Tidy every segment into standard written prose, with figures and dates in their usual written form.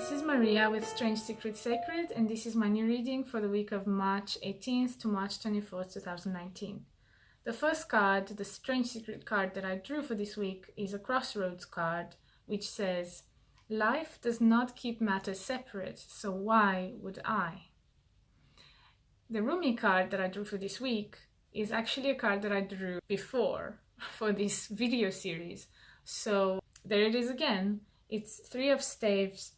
This is Maria with Strange Secret Sacred, and this is my new reading for the week of March 18th to March 24th, 2019. The first card, the Strange Secret card that I drew for this week, is a Crossroads card, which says, "Life does not keep matters separate, so why would I?" The Rumi card that I drew for this week is actually a card that I drew before for this video series. So there it is again. It's 3 of Staves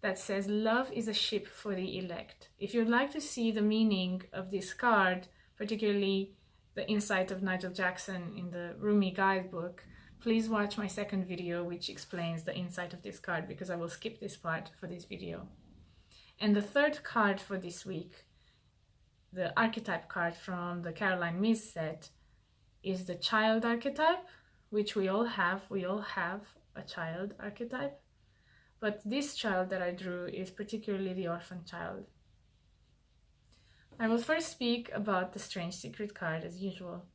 that says, "Love is a ship for the elect." If you'd like to see the meaning of this card, particularly the insight of Nigel Jackson in the Rumi guidebook, please watch my second video which explains the insight of this card, because I will skip this part for this video. And the third card for this week, the archetype card from the Carolyne Myss set, is the child archetype, which we all have. We all have a child archetype. But this child that I drew is particularly the orphan child. I will first speak about the Strange Secret card as usual.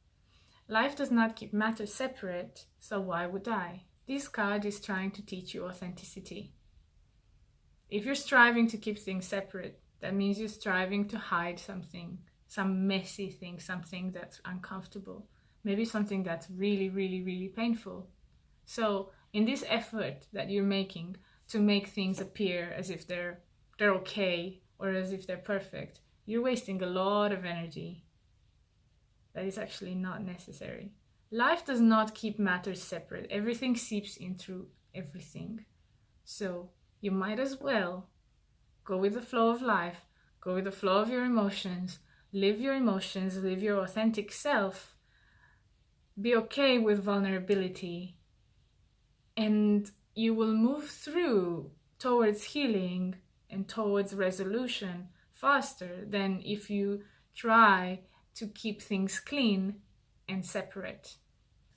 Life does not keep matters separate, so why would I? This card is trying to teach you authenticity. If you're striving to keep things separate, that means you're striving to hide something, some messy thing, something that's uncomfortable, maybe something that's really, really, really painful. So in this effort that you're making to make things appear as if they're okay or as if they're perfect, you're wasting a lot of energy that is actually not necessary. Life does not keep matters separate. Everything seeps in through everything. So you might as well go with the flow of life, go with the flow of your emotions, live your authentic self, be okay with vulnerability, and you will move through towards healing and towards resolution faster than if you try to keep things clean and separate.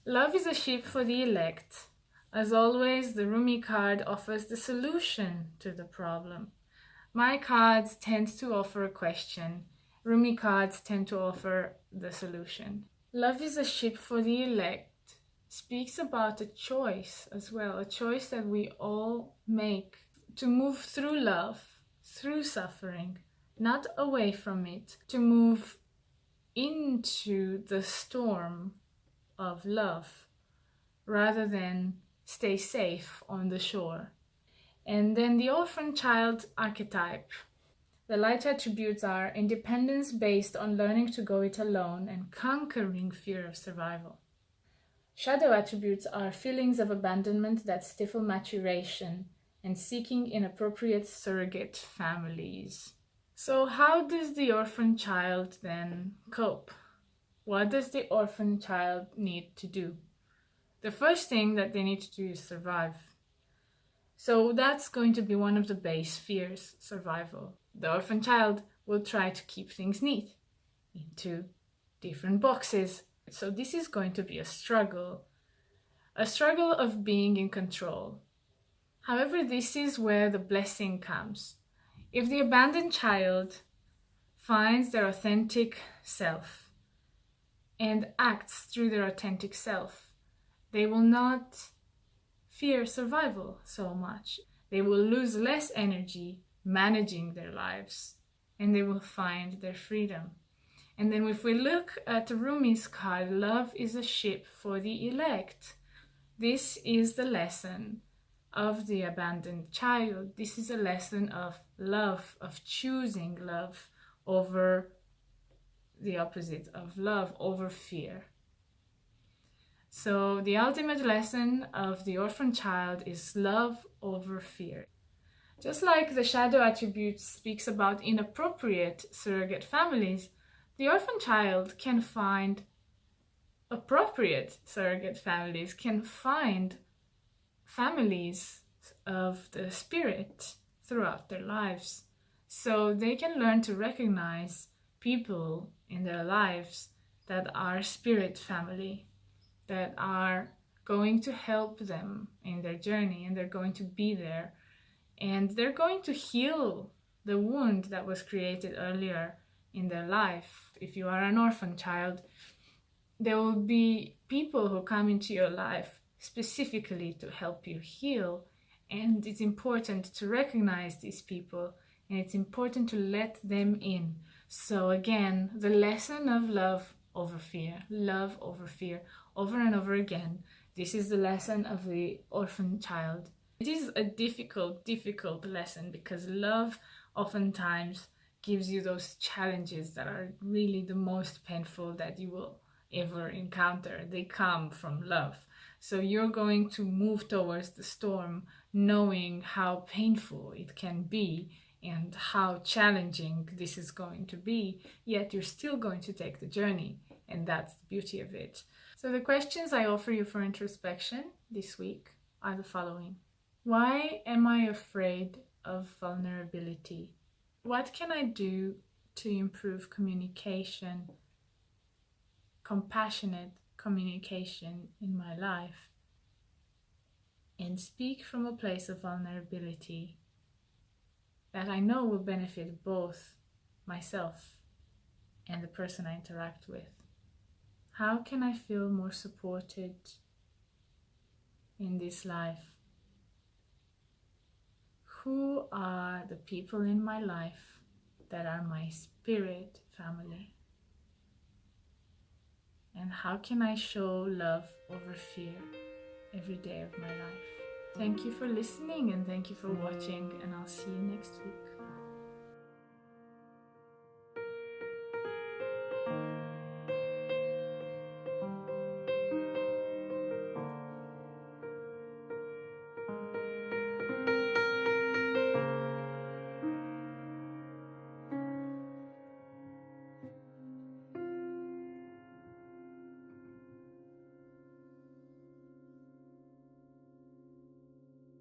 Love is a ship for the elect. As always, the Rumi card offers the solution to the problem. My cards tend to offer a question. Rumi cards tend to offer the solution. Love is a ship for the elect speaks about a choice as well, a choice that we all make to move through love, through suffering, not away from it, to move into the storm of love rather than stay safe on the shore. And then the orphan child archetype. The light attributes are independence based on learning to go it alone and conquering fear of survival. Shadow attributes are feelings of abandonment that stifle maturation and seeking inappropriate surrogate families. So how does the orphan child then cope? What does the orphan child need to do? The first thing that they need to do is survive. So that's going to be one of the base fears, survival. The orphan child will try to keep things neat into different boxes. So this is going to be a struggle of being in control. However, this is where the blessing comes. If the abandoned child finds their authentic self and acts through their authentic self, they will not fear survival so much. They will lose less energy managing their lives, and they will find their freedom. And then if we look at Rumi's card, love is a ship for the elect. This is the lesson of the abandoned child. This is a lesson of love, of choosing love over the opposite of love, over fear. So the ultimate lesson of the orphan child is love over fear. Just like the shadow attribute speaks about inappropriate surrogate families, the orphan child can find appropriate surrogate families, can find families of the spirit throughout their lives. So they can learn to recognize people in their lives that are spirit family, that are going to help them in their journey, and they're going to be there, and they're going to heal the wound that was created earlier in their life. If you are an orphan child, there will be people who come into your life specifically to help you heal And it's important to recognize these people, and it's important to let them in. So again, the lesson of love over fear, over and over again. This is the lesson of the orphan child. It is a difficult lesson because love oftentimes gives you those challenges that are really the most painful that you will ever encounter. They come from love. So you're going to move towards the storm knowing how painful it can be and how challenging this is going to be, yet you're still going to take the journey, and that's the beauty of it. So the questions I offer you for introspection this week are the following. Why am I afraid of vulnerability? What can I do to improve communication, compassionate communication in my life, and speak from a place of vulnerability that I know will benefit both myself and the person I interact with? How can I feel more supported in this life? Who are the people in my life that are my spirit family? And how can I show love over fear every day of my life? Thank you for listening and thank you for watching, and I'll see you next week.